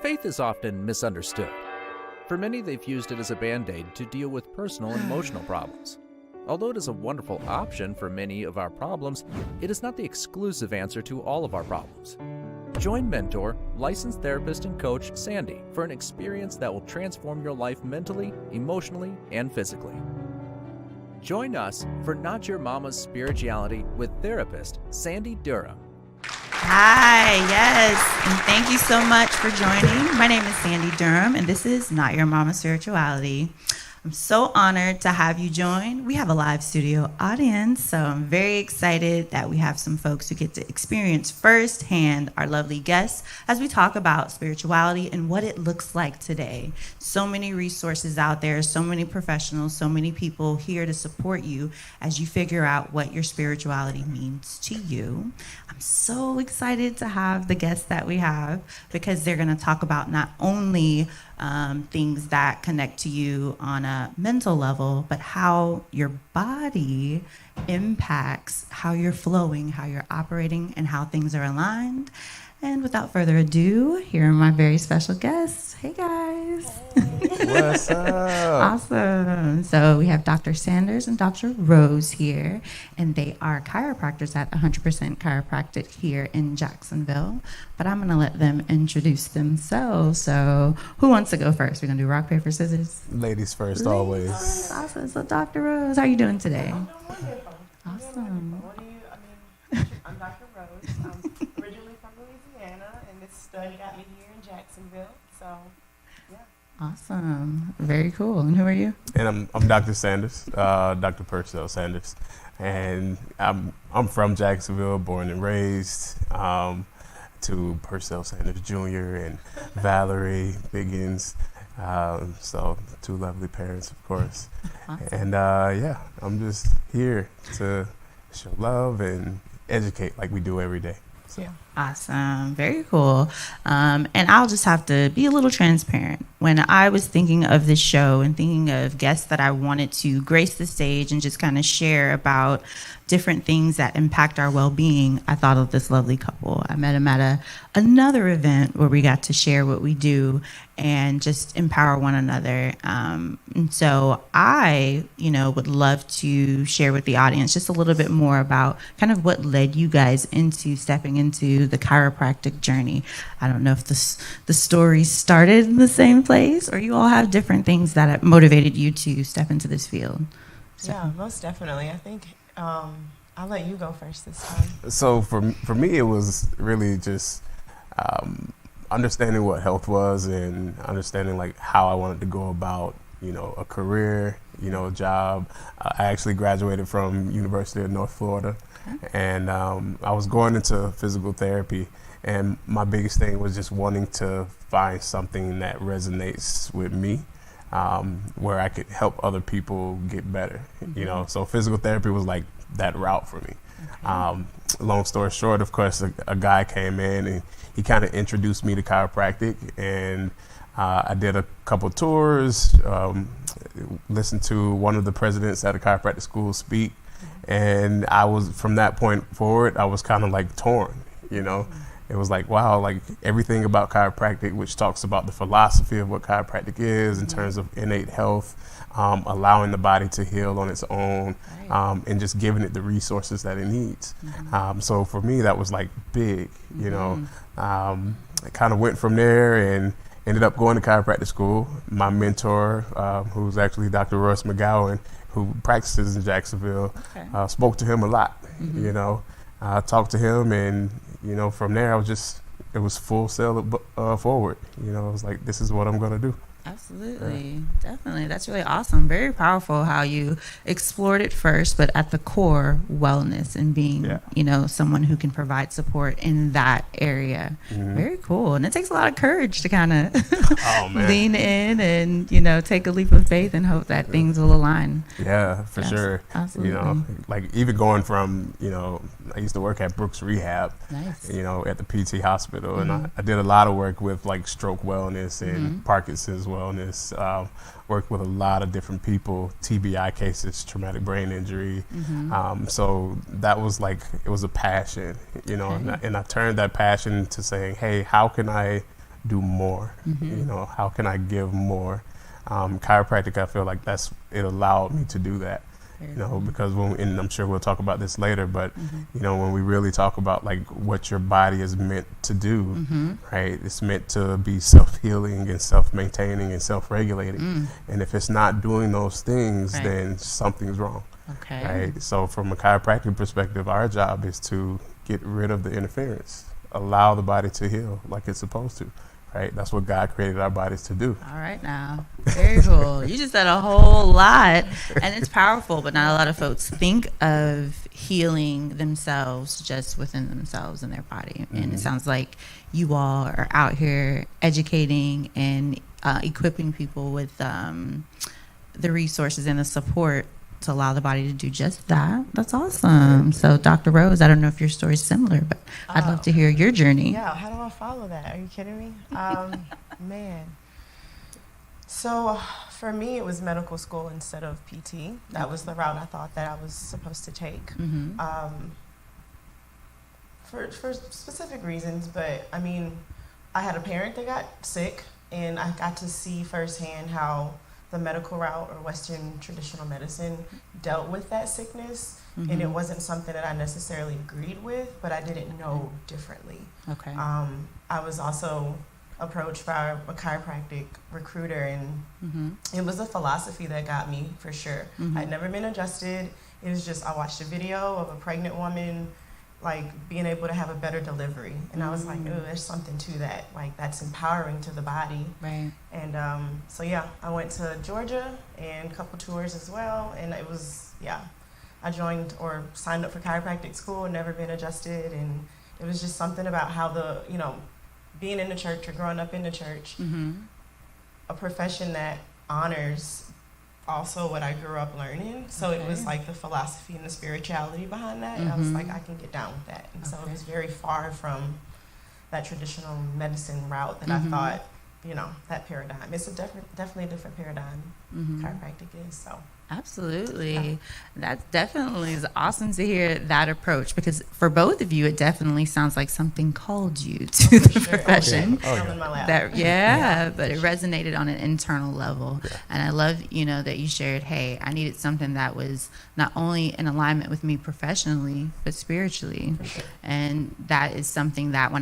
Faith is often misunderstood. For many, they've used it as a band-aid to deal with personal and emotional problems. Although it is a wonderful option for many of our problems, it is not the exclusive answer to all of our problems. Join mentor, licensed therapist, and coach Sandy for an experience that will transform your life mentally, emotionally, and physically. Join us for Not Your Mama's Spirituality with therapist Sandy Durham. Hi, yes, and thank you so much for joining. My name is Sandy Durham, and this is Not Your Mama's Spirituality. I'm so honored to have you join. We have a live studio audience, so I'm very excited that we have some folks who get to experience firsthand our lovely guests as we talk about spirituality and what it looks like today. So many resources out there, so many professionals, so many people here to support you as you figure out what your spirituality means to you. I'm so excited to have the guests that we have because they're going to talk about not only things that connect to you on a mental level, but how your body impacts how you're flowing, how you're operating, and how things are aligned. And without further ado, here are my very special guests. Hey, guys. What's up? Awesome. So we have Dr. Sanders and Dr. Rose here, and they are chiropractors at 100% Chiropractic here in Jacksonville. But I'm going to let them introduce themselves. So who wants to go first? We're going to do rock, paper, scissors. Ladies first, always. Awesome. So Dr. Rose, how are you doing today? I'm doing wonderful. Awesome. I'm Dr. Rose. I'm originally from Louisiana, and this study got me here in Jacksonville. So, yeah. Awesome. Very cool. And who are you? And I'm Dr. Sanders, Dr. Percell Sanders, and I'm from Jacksonville, born and raised. To Percell Sanders Jr. and Valerie Biggins. So two lovely parents, of course. Awesome. And yeah, I'm just here to show love and educate like we do every day. So. Yeah. Awesome. Very cool. And I'll just have to be a little transparent. When I was thinking of this show and thinking of guests that I wanted to grace the stage and just kind of share about different things that impact our well-being, I thought of this lovely couple. I met them at another event where we got to share what we do and just empower one another. And so I, would love to share with the audience just a little bit more about kind of what led you guys into stepping into the chiropractic journey. I don't know if the story started in the same place or you all have different things that have motivated you to step into this field. So. Yeah, most definitely. I think I'll let you go first this time. So for me, it was really just understanding what health was and understanding like how I wanted to go about, a career, a job. I actually graduated from University of North Florida, and I was going into physical therapy, and my biggest thing was just wanting to find something that resonates with me. Where I could help other people get better, So physical therapy was like that route for me. Okay. Long story short, of course, a guy came in and he kind of introduced me to chiropractic, and I did a couple tours, listened to one of the presidents at a chiropractic school speak, and I was, from that point forward, I was kind of like torn, It was like, wow, like everything about chiropractic, which talks about the philosophy of what chiropractic is in terms of innate health, allowing the body to heal on its own, and just giving it the resources that it needs. So for me, that was like big, I kind of went from there and ended up going to chiropractic school. My mentor, who's actually Dr. Royce McGowan, who practices in Jacksonville, spoke to him a lot, I talked to him, and from there it was full sail forward. I was like, this is what I'm gonna do. Absolutely. Definitely. That's really awesome. Very powerful how you explored it first, but at the core, wellness and being, someone who can provide support in that area. Very cool. And it takes a lot of courage to kind of lean in and, take a leap of faith and hope that things will align. Yeah, for sure. Absolutely. Like even going from, I used to work at Brooks Rehab, nice. At the PT hospital. And I did a lot of work with like stroke wellness and Parkinson's wellness, worked with a lot of different people, TBI cases, traumatic brain injury. So that was like, it was a passion, and I turned that passion to saying, hey, how can I do more? You know, how can I give more? Chiropractic, I feel like it allowed me to do that. You know, because and I'm sure we'll talk about this later, but you know, when we really talk about like what your body is meant to do, right? It's meant to be self-healing and self-maintaining and self-regulating. And if it's not doing those things, then something's wrong. Okay. Right. So from a chiropractic perspective, our job is to get rid of the interference, allow the body to heal like it's supposed to. Right. That's what God created our bodies to do. All right now. Very cool. You just said a whole lot, and it's powerful, but not a lot of folks think of healing themselves just within themselves and their body. And it sounds like you all are out here educating and equipping people with the resources and the support to allow the body to do just that. That's awesome. So Dr. Rose, I don't know if your story is similar, but I'd love to hear your journey. Yeah, how do I follow that? Are you kidding me? Man. So for me, it was medical school instead of PT. That was the route I thought that I was supposed to take. For specific reasons, but I mean, I had a parent that got sick, and I got to see firsthand how the medical route or Western traditional medicine dealt with that sickness. And it wasn't something that I necessarily agreed with, but I didn't know differently. Okay. I was also approached by a chiropractic recruiter, and it was a philosophy that got me for sure. I'd never been adjusted. It was just, I watched a video of a pregnant woman like being able to have a better delivery, and I was like, oh, there's something to that, like that's empowering to the body. Right. And so yeah, I went to Georgia and a couple tours as well, and it was, I joined or signed up for chiropractic school, never been adjusted, and it was just something about how being in the church or growing up in the church, a profession that honors also what I grew up learning. So it was like the philosophy and the spirituality behind that. And I was like, I can get down with that. And so it was very far from that traditional medicine route that I thought, that paradigm. It's definitely a different paradigm chiropractic is. So absolutely. That definitely is awesome to hear that approach, because for both of you, it definitely sounds like something called you to the profession. In my lab. But it resonated on an internal level. And I love, that you shared, hey, I needed something that was not only in alignment with me professionally, but spiritually. And that is something that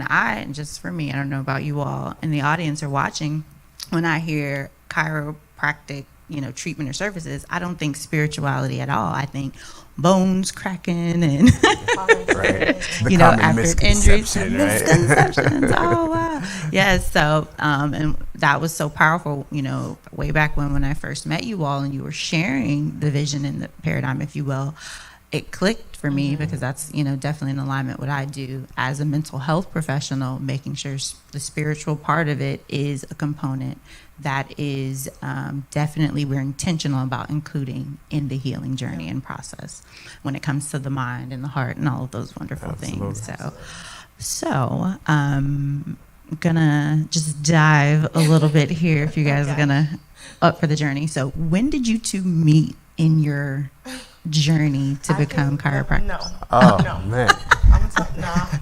just for me, I don't know about you all in the audience or watching, when I hear chiropractic, treatment or services, I don't think spirituality at all. I think bones cracking and after injuries, misconceptions. Oh wow, yes. So and that was so powerful. Way back when I first met you all, and you were sharing the vision and the paradigm, if you will. It clicked for me because that's, definitely in alignment with what I do as a mental health professional, making sure the spiritual part of it is a component that is definitely we're intentional about including in the healing journey and process when it comes to the mind and the heart and all of those wonderful things. So I'm gonna just dive a little bit here if you guys are gonna up for the journey. So when did you two meet in your journey to become chiropractors? No. Man.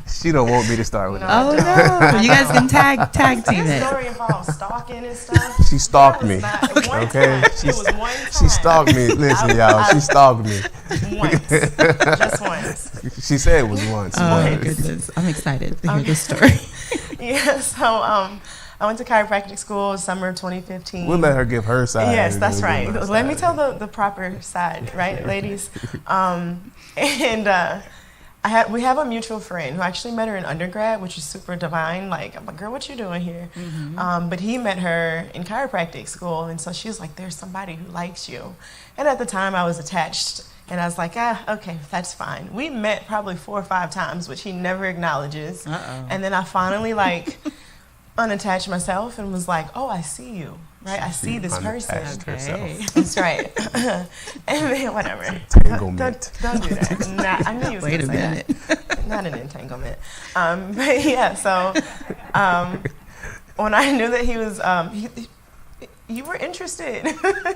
She don't want me to start with that. Oh no! You guys can tag team This it. story involves stalking and stuff. She stalked me. Okay. It was one time. She stalked me. Listen, y'all. She stalked me. Once. Just once. She said it was once. Oh my goodness! I'm excited to hear this story. So I went to chiropractic school summer of 2015. We'll let her give her side. Yes, that's right. Let me tell the proper side, right, ladies? We have a mutual friend who actually met her in undergrad, which is super divine. Like, I'm like, girl, what you doing here? But he met her in chiropractic school, and so she was like, there's somebody who likes you. And at the time, I was attached, and I was like, okay, that's fine. We met probably 4 or 5 times, which he never acknowledges. And then I finally, unattached myself and was like, oh, I see you. Right, I see this person. Okay. That's right. And then whatever. Entanglement. Don't do that. I knew you was Wait a gonna say minute. that. Not an entanglement. But yeah. So when I knew that he was, you were interested.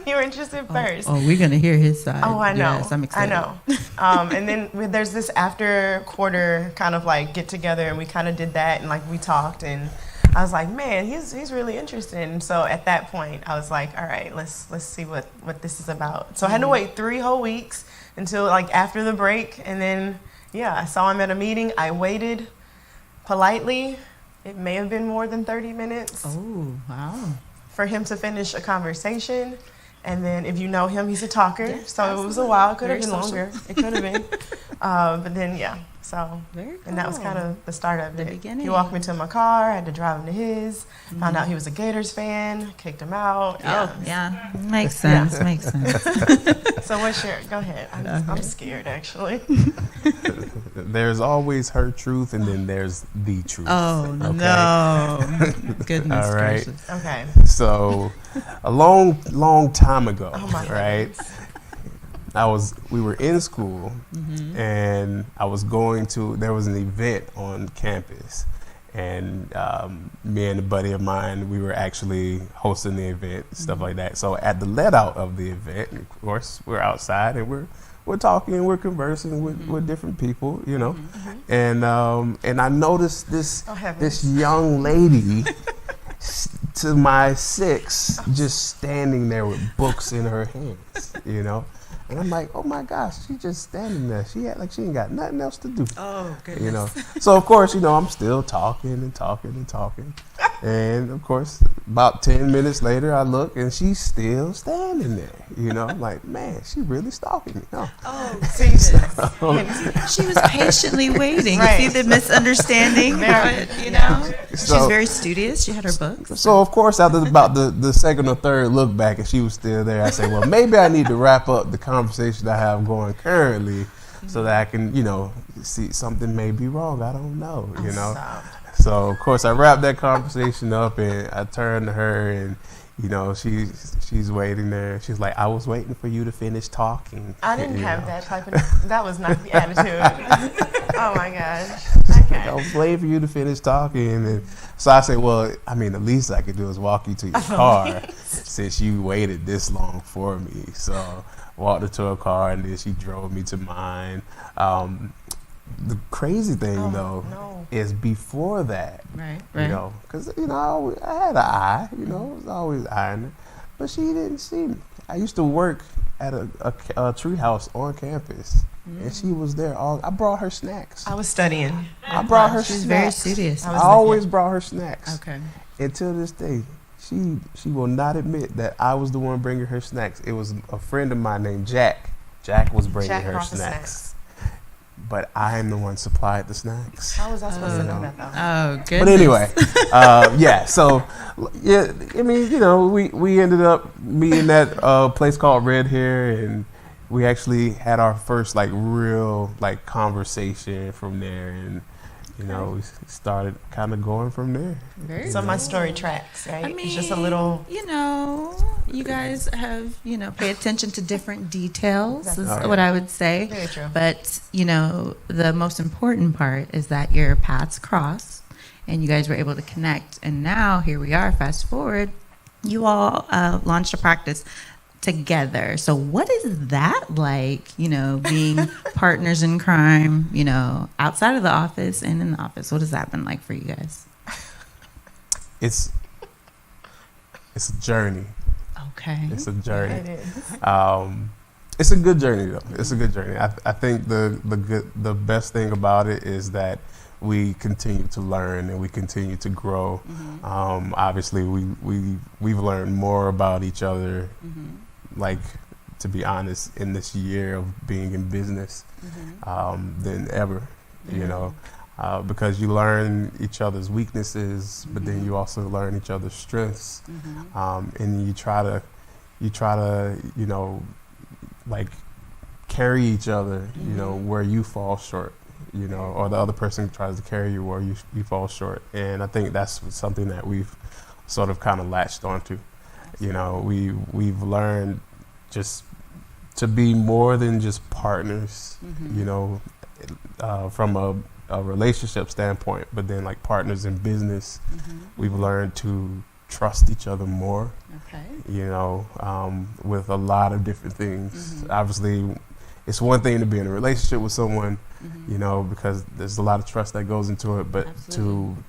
You were interested first. Oh, we're gonna hear his side. Oh, I know. Yes, I'm excited. I know. And then there's this after quarter kind of get together, and we kind of did that, and we talked, and I was like, man, he's really interesting. And so at that point, I was like, all right, let's see what this is about. So I had to wait 3 whole weeks until like after the break, and then I saw him at a meeting. I waited politely. It may have been more than 30 minutes. Oh, wow. For him to finish a conversation. And then if you know him, he's a talker. Yes, so absolutely. it was a while. It could have Very been social. longer. It could have been. But then, so. Very And that was cool. kind of the start of The it. beginning. He walked me to my car. I had to drive him to his. Found out he was a Gators fan. Kicked him out. Oh, yeah. Makes sense. Makes sense. So what's your, go ahead. I'm scared, actually. There's always her truth, and then there's the truth. Oh, Okay? no. Goodness All right. gracious. Okay. So, a long time ago, Oh, my right? We were in school, and I was there was an event on campus, and me and a buddy of mine, we were actually hosting the event, stuff like that. So at the let out of the event, of course, we're outside and we're talking, we're conversing with different people, you know, and I noticed this young lady to my 6 just standing there with books in her hands, you know. And I'm like, oh my gosh, she's just standing there. She act like she ain't got nothing else to do. Oh, goodness. You know. So of course, you know, I'm still talking and talking and talking. And of course, about 10 minutes later, I look and she's still standing there. You know, I'm like, man, she really stalking me. Huh? Oh, Jesus. she was patiently waiting. Right. See the misunderstanding? Very. You know? She's So- very studious. She had her books. So of course, after about the second or third look back, and she was still there, I say, well, maybe I need to wrap up the conversation I have going currently, so that I can, you know, see something may be wrong. I don't know, you know. Stop. So of course, I wrapped that conversation up, and I turned to her, and you know, she's waiting there. She's like, I was waiting for you to finish talking. I didn't you have know. that type of, that was not the attitude. Oh my gosh. I Okay. was waiting for you to finish talking. And so I said, well, I mean, the least I could do is walk you to your car since you waited this long for me. So walked her to her car, and then she drove me to mine. The crazy thing, though, no. is before that, Right. you know, because, you know, I had an eye, you know, I was always eyeing her, but she didn't see me. I used to work at a tree house on campus, and she was there I brought her snacks. I was studying. I brought her She's very snacks. serious. I always brought her snacks. Okay. Until this day, she will not admit that I was the one bringing her snacks. It was a friend of mine named Jack. Jack was bringing Jack her brought the snacks. But I am the one supplied the snacks. How was I supposed to know that though? Oh, goodness. But anyway, yeah. So, yeah. I mean, you know, we ended up meeting at a place called Red Hair, and we actually had our first like real like conversation from there, and you know, we started kind of going from there. Very So my cool. story tracks, right? I mean, it's just a little. you know, you guys have, you know, pay attention to different details, is That's what I would say. Very true. But, you know, the most important part is that your paths cross and you guys were able to connect. And now here we are, fast forward, you all launched a practice together. So what is that like, you know, being partners in crime, you know, outside of the office and in the office? What has that been like for you guys? It's a journey. Okay. It's a Yeah, journey. it is. It's a good journey though. It's a good journey. I think the best thing about it is that we continue to learn and we continue to grow. Obviously, we've learned more about each other. Like, to be honest, in this year of being in business, than ever. You know, because you learn each other's weaknesses, but then you also learn each other's strengths, and you try to, you know, like carry each other, you know, where you fall short, you know, or the other person tries to carry you where you fall short. And I think that's something that we've sort of kind of latched onto. You know, we've learned just to be more than just partners, you know, from a relationship standpoint, but then like partners in business, we've learned to trust each other more. Okay. You know, with a lot of different things. Obviously, it's one thing to be in a relationship with someone, you know, because there's a lot of trust that goes into it, but Absolutely.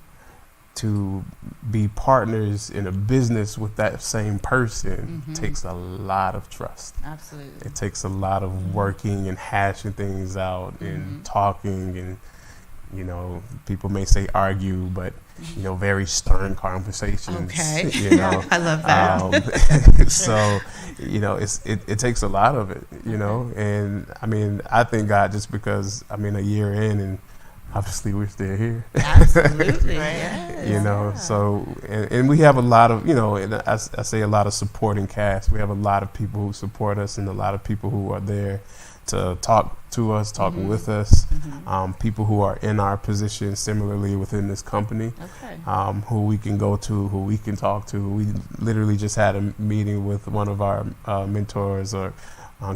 to be partners in a business with that same person takes a lot of trust. Absolutely. It takes a lot of working and hashing things out and talking, and you know, people may say argue, but you know, very stern conversations. Okay. You know, I love that. So, you know, it takes a lot of it, you know, and I mean, I thank God just because, I mean, a year in and obviously we're still here. Absolutely. Yes. You know, so, and we have a lot of, you know, and I say a lot of supporting cast. We have a lot of people who support us and a lot of people who are there to talk to us, talk with us, people who are in our position similarly within this company, who we can go to, who we can talk to. We literally just had a meeting with one of our mentors or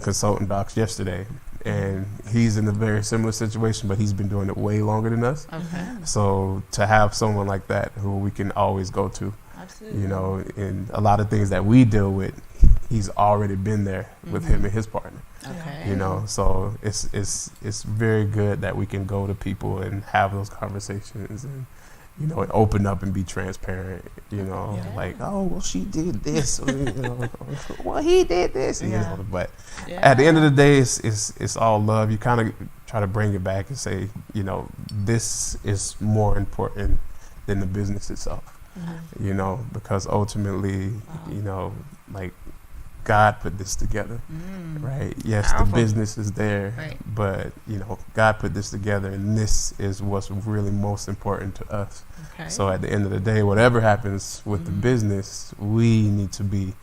consultant docs yesterday, and he's in a very similar situation, but he's been doing it way longer than us. So to have someone like that who we can always go to, you know, in a lot of things that we deal with, he's already been there with him and his partner. You know, so it's very good that we can go to people and have those conversations and, you know, and open up and be transparent, you know, like, oh, well, she did this, or, you know, well, he did this, you know, but at the end of the day, it's all love. You kind of try to bring it back and say, you know, this is more important than the business itself, you know, because ultimately, you know, like, God put this together, right? Yes, the business is there, but you know, God put this together, and this is what's really most important to us. So at the end of the day, whatever happens with the business, we need to be,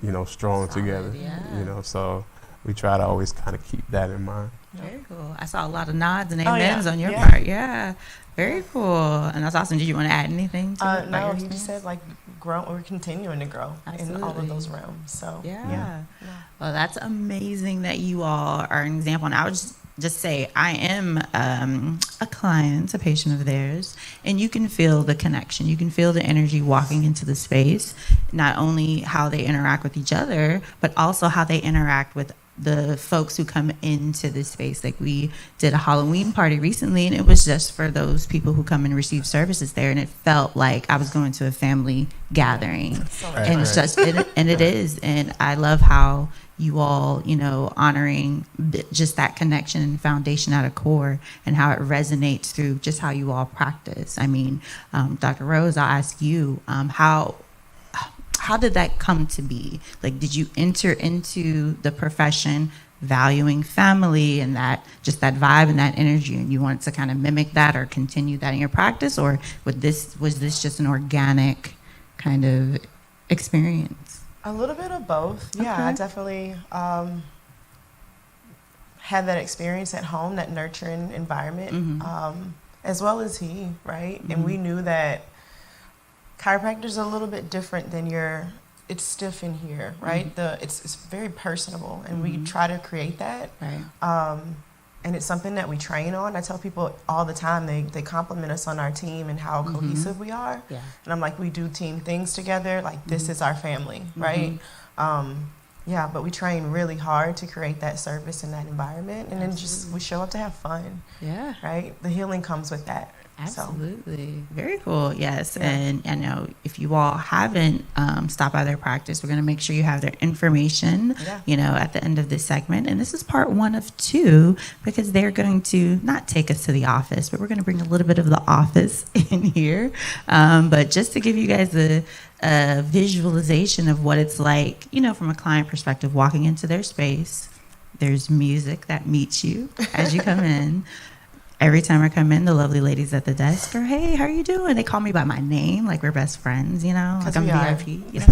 you know, strong together. You know, so we try to always kind of keep that in mind. Very cool. I saw a lot of nods and amens on your part. Yeah, very cool. And that's awesome. Did you want to add anything to it? No, he just said, like, we're continuing to grow in all of those realms. So Well, that's amazing that you all are an example. And I would just say I am a client, a patient of theirs, and you can feel the connection. You can feel the energy walking into the space, not only how they interact with each other, but also how they interact with the folks who come into this space. Like, we did a Halloween party recently, and it was just for those people who come and receive services there, and it felt like I was going to a family gathering. And it's just and it is, and I love how you all, you know, honoring just that connection and foundation at a core, and how it resonates through just how you all practice. I mean, Dr. Rose, I'll ask you, how did that come to be? Like, did you enter into the profession valuing family and that just that vibe and that energy, and you wanted to kind of mimic that or continue that in your practice, or was this just an organic kind of experience? A little bit of both. Yeah, I definitely had that experience at home, that nurturing environment, as well as he, right? And we knew that chiropractor's a little bit different than it's stiff in here, right? It's very personable, and we try to create that. And it's something that we train on. I tell people all the time, they compliment us on our team and how cohesive we are. And I'm like, we do team things together. Like, this is our family, right? But we train really hard to create that service and that environment. And then we show up to have fun. Right? The healing comes with that. Absolutely. Very cool. Yes. And I know if you all haven't stopped by their practice, we're going to make sure you have their information, you know, at the end of this segment. And this is part 1 of 2, because they're going to not take us to the office, but we're going to bring a little bit of the office in here. But just to give you guys a visualization of what it's like, you know, from a client perspective, walking into their space, there's music that meets you as you come in. Every time I come in, the lovely ladies at the desk are, hey, how are you doing? They call me by my name, like we're best friends, you know, like I'm VIP, you know.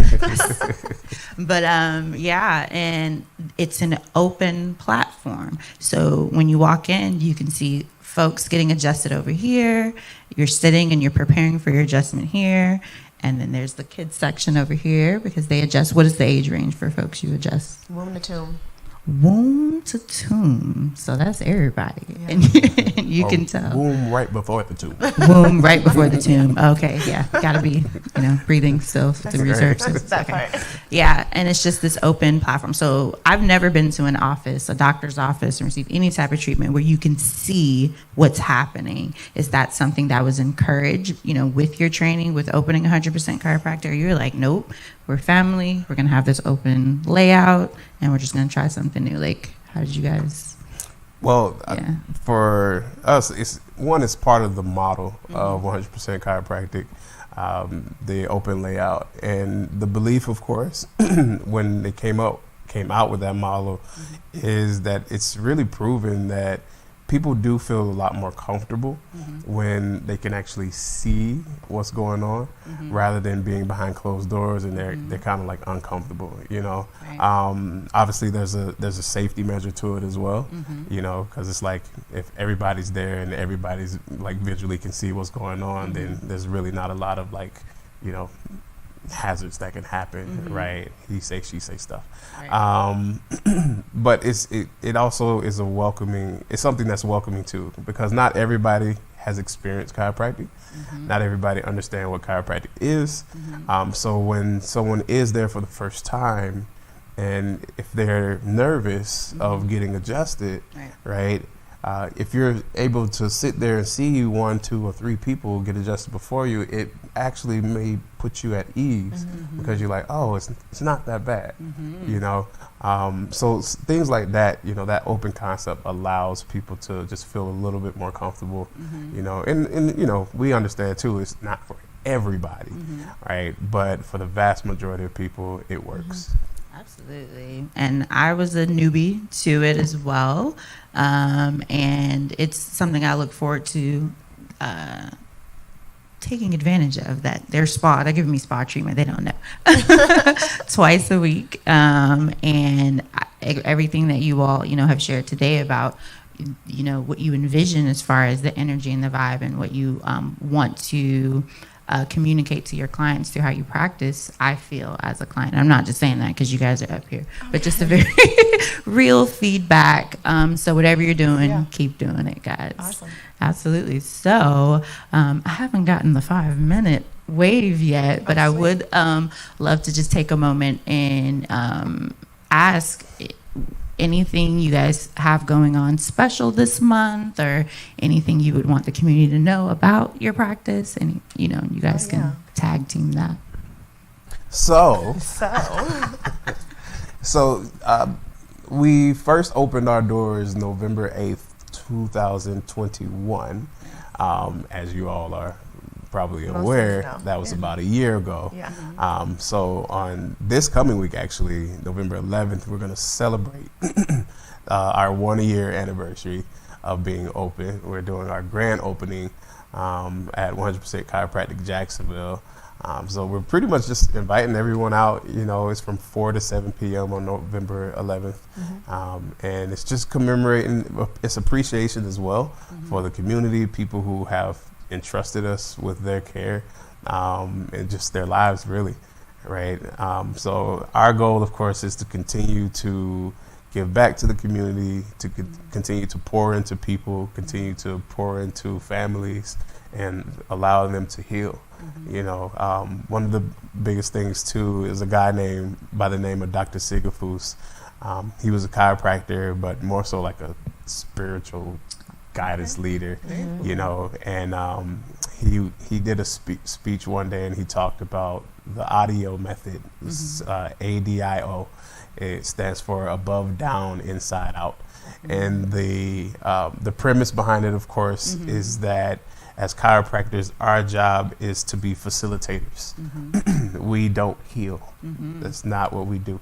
But and it's an open platform. So when you walk in, you can see folks getting adjusted over here. You're sitting and you're preparing for your adjustment here. And then there's the kids section over here, because they adjust. What is the age range for folks you adjust? Womb to tomb. Womb to tomb. So that's everybody. And You can tell. Womb right before the tomb. Womb right before the tomb. Okay, yeah, gotta be, breathing still through research. That part. Yeah, and it's just this open platform. So I've never been to an office, a doctor's office, and received any type of treatment where you can see what's happening. Is that something that was encouraged, with your training, with opening 100% chiropractor? You're like, nope, we're family. We're gonna have this open layout, and we're just gonna try something new. Like, how did you guys? Well, Yeah. For us, it's part of the model of 100% chiropractic, the open layout, and the belief, of course, when they came out with that model, is that it's really proven that people do feel a lot more comfortable when they can actually see what's going on, rather than being behind closed doors and they're kind of like uncomfortable, Right. Obviously there's a safety measure to it as well, because it's like if everybody's there and everybody's like visually can see what's going on, then there's really not a lot of like, hazards that can happen, right? He say, she say stuff. Right. But it also is it's something that's welcoming too, because not everybody has experienced chiropractic. Not everybody understand what chiropractic is. So when someone is there for the first time, and if they're nervous of getting adjusted, right? If you're able to sit there and see 1, 2, or 3 people get adjusted before you, it actually may put you at ease, because you're like, oh, it's not that bad, So things like that, that open concept allows people to just feel a little bit more comfortable, and we understand too, it's not for everybody, right? But for the vast majority of people, it works. Absolutely. And I was a newbie to it as well. And it's something I look forward to taking advantage of. That their spa, they're giving me spa treatment, they don't know, twice a week. And everything that you all, have shared today about, what you envision as far as the energy and the vibe and what you want to communicate to your clients through how you practice, I feel as a client. I'm not just saying that because you guys are up here, but just a very real feedback. So whatever you're doing, keep doing it, guys. Awesome. Absolutely. So I haven't gotten the 5-minute wave yet, but I would love to just take a moment and ask anything you guys have going on special this month, or anything you would want the community to know about your practice, and you guys can tag team that. So we first opened our doors November 8th, 2021. As you all are probably aware, that was about a year ago. So on this coming week, actually, November 11th, we're going to celebrate our 1-year anniversary of being open. We're doing our grand opening at 100% Chiropractic Jacksonville. So we're pretty much just inviting everyone out. It's from 4 to 7 p.m. on November 11th. And it's just commemorating, it's appreciation as well for the community, people who have entrusted us with their care and just their lives, really, right? So our goal, of course, is to continue to give back to the community, to continue to pour into people, continue to pour into families, and allow them to heal. One of the biggest things too is a guy by the name of Dr. Sigafus. He was a chiropractor, but more so like a spiritual guidance leader, and he did a speech one day, and he talked about the ADIO method. ADIO. It stands for above, down, inside, out. And the premise behind it, of course, is that as chiropractors, our job is to be facilitators. We don't heal. That's not what we do,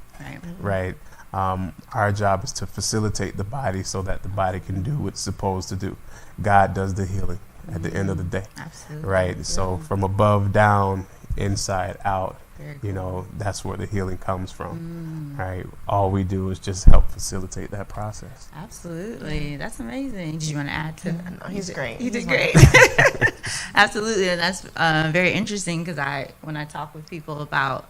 right? Our job is to facilitate the body so that the body can do what it's supposed to do. God does the healing at the end of the day. Absolutely. Right? So from above down, inside out, you know, that's where the healing comes from, right? All we do is just help facilitate that process. Absolutely. That's amazing. Did you want to add to that? No, he's great. He did great. Absolutely. And that's very interesting because when I talk with people about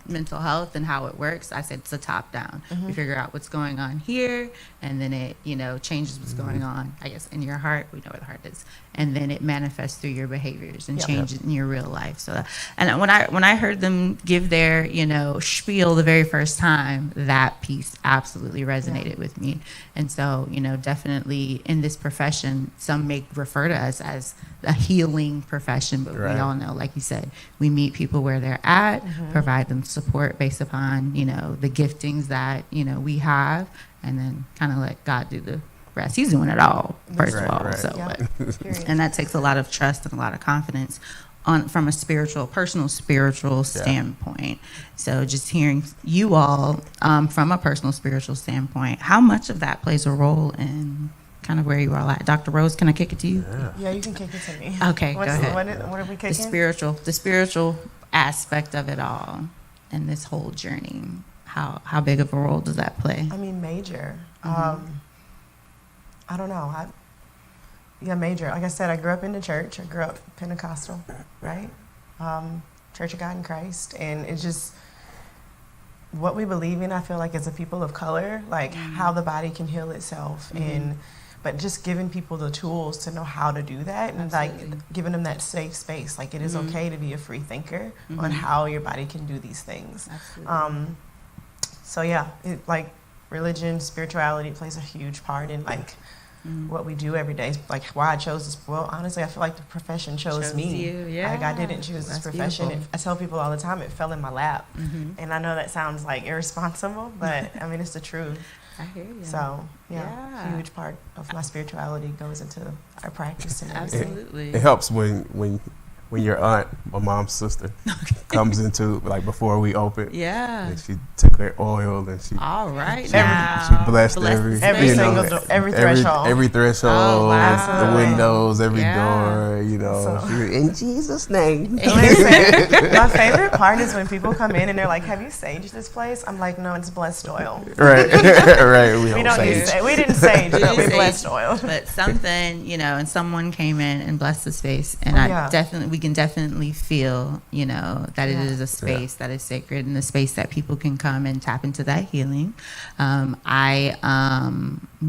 mental health and how it works, I said it's a top down. You figure out what's going on here, and then it, you know, changes what's going on, I guess, in your heart. We know where the heart is. And then it manifests through your behaviors and changes in your real life. So, and when I heard them give their, you know, spiel the very first time, that piece absolutely resonated with me. And so, you know, definitely in this profession, some may refer to us as a healing profession, but we all know, like you said, we meet people where they're at, provide them support based upon, you know, the giftings that, you know, we have, and then kind of let God do the rest. He's doing it all, first of all. So, and that takes a lot of trust and a lot of confidence from a personal spiritual standpoint. So just hearing you all from a personal spiritual standpoint, how much of that plays a role in kind of where you are at? Dr. Rose, can I kick it to you? Yeah, you can kick it to me. Okay, go ahead. What are we kicking? The spiritual aspect of it all and this whole journey. How big of a role does that play? I mean, major. I don't know. Major. Like I said, I grew up in the church. I grew up Pentecostal, right? Church of God in Christ. And it's just what we believe in, I feel like, as a people of color, like how the body can heal itself. But just giving people the tools to know how to do that, and like giving them that safe space. Like it is okay to be a free thinker on how your body can do these things. So yeah, like religion, spirituality plays a huge part in like what we do every day. Like why I chose this. Well, honestly, I feel like the profession chose me. Like I didn't choose this profession. I tell people all the time it fell in my lap, and I know that sounds like irresponsible, but I mean it's the truth. I hear you. So a huge part of my spirituality goes into our practice and everything. Absolutely. It helps when your aunt, my mom's sister, comes into, like, before we open. Yeah. And she took her oil and she. All right. She blessed every threshold. Every threshold. Oh, wow. The windows, every door. You know. So, in Jesus' name. Listen, my favorite part is when people come in and they're like, "Have you saged this place?" I'm like, "No, it's blessed oil." Right. Right. We don't use sage. We didn't sage, but we blessed oil. But something, you know, and someone came in and blessed the space, and we can definitely feel, you know, that it is a space that is sacred and a space that people can come and tap into that healing. I'm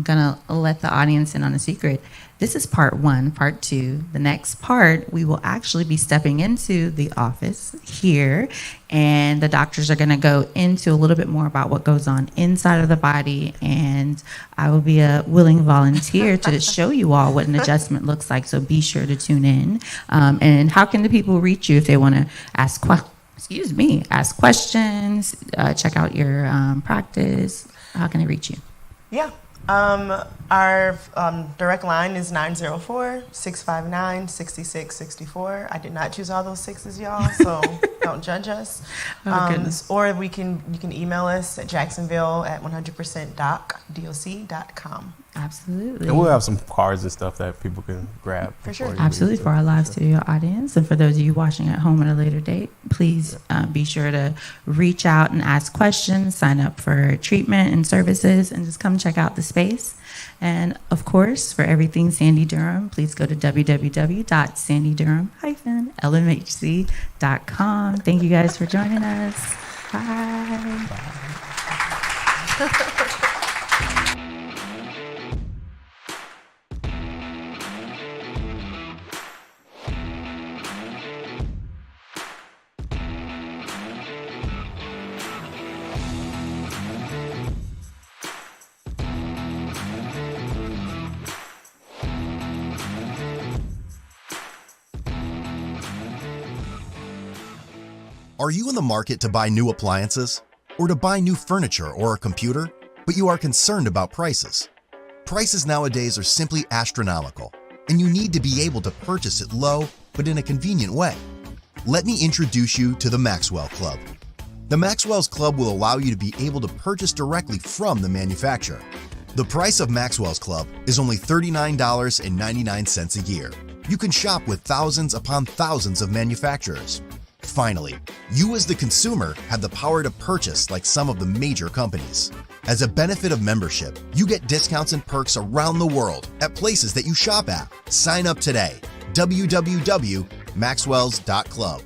gonna let the audience in on a secret. This is part 1. Part 2, the next part, we will actually be stepping into the office here, and the doctors are going to go into a little bit more about what goes on inside of the body, and I will be a willing volunteer to show you all what an adjustment looks like, so be sure to tune in. And how can the people reach you if they want to ask questions, check out your practice? How can they reach you? Yeah. Our direct line is 904-659-6664. I did not choose all those sixes, y'all, so don't judge us. Or you can email us at jacksonville@100%doc.com. Absolutely. And we'll have some cards and stuff that people can grab. For sure. Absolutely, for our live studio audience. And for those of you watching at home at a later date, please be sure to reach out and ask questions, sign up for treatment and services, and just come check out the space. And of course, for everything Sandy Durham, please go to www.sandydurham-lmhc.com. Thank you guys for joining us. Bye. Are you in the market to buy new appliances? Or to buy new furniture or a computer, but you are concerned about prices? Prices nowadays are simply astronomical, and you need to be able to purchase it low, but in a convenient way. Let me introduce you to the Maxwell Club. The Maxwell's Club will allow you to be able to purchase directly from the manufacturer. The price of Maxwell's Club is only $39.99 a year. You can shop with thousands upon thousands of manufacturers. Finally, you as the consumer have the power to purchase like some of the major companies. As a benefit of membership, you get discounts and perks around the world at places that you shop at. Sign up today. www.maxwells.club.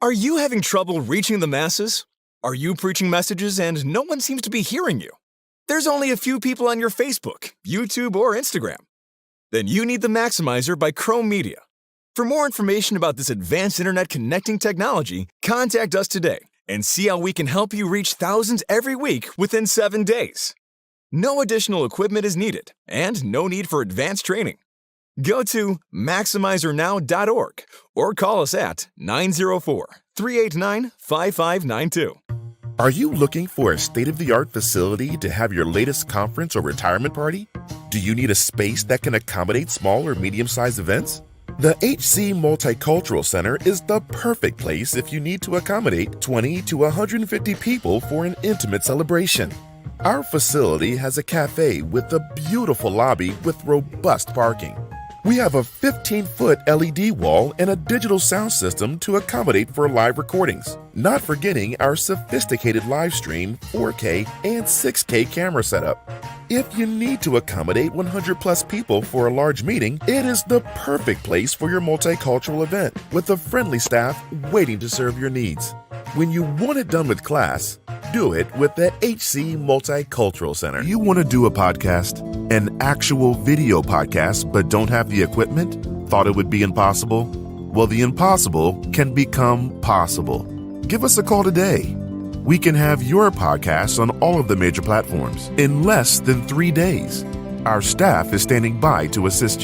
Are you having trouble reaching the masses? Are you preaching messages and no one seems to be hearing you? There's only a few people on your Facebook, YouTube, or Instagram. Then you need the Maximizer by Chrome Media. For more information about this advanced internet connecting technology, contact us today and see how we can help you reach thousands every week within 7 days. No additional equipment is needed and no need for advanced training. Go to MaximizerNow.org or call us at 904-389-5592. Are you looking for a state-of-the-art facility to have your latest conference or retirement party? Do you need a space that can accommodate small or medium-sized events? The HC Multicultural Center is the perfect place if you need to accommodate 20 to 150 people for an intimate celebration. Our facility has a cafe with a beautiful lobby with robust parking. We have a 15-foot LED wall and a digital sound system to accommodate for live recordings, not forgetting our sophisticated live stream, 4K, and 6K camera setup. If you need to accommodate 100 plus people for a large meeting, it is the perfect place for your multicultural event with a friendly staff waiting to serve your needs. When you want it done with class, do it with the HC Multicultural Center. You want to do a podcast, an actual video podcast, but don't have the equipment? Thought it would be impossible? Well, the impossible can become possible. Give us a call today. We can have your podcast on all of the major platforms in less than 3 days. Our staff is standing by to assist you.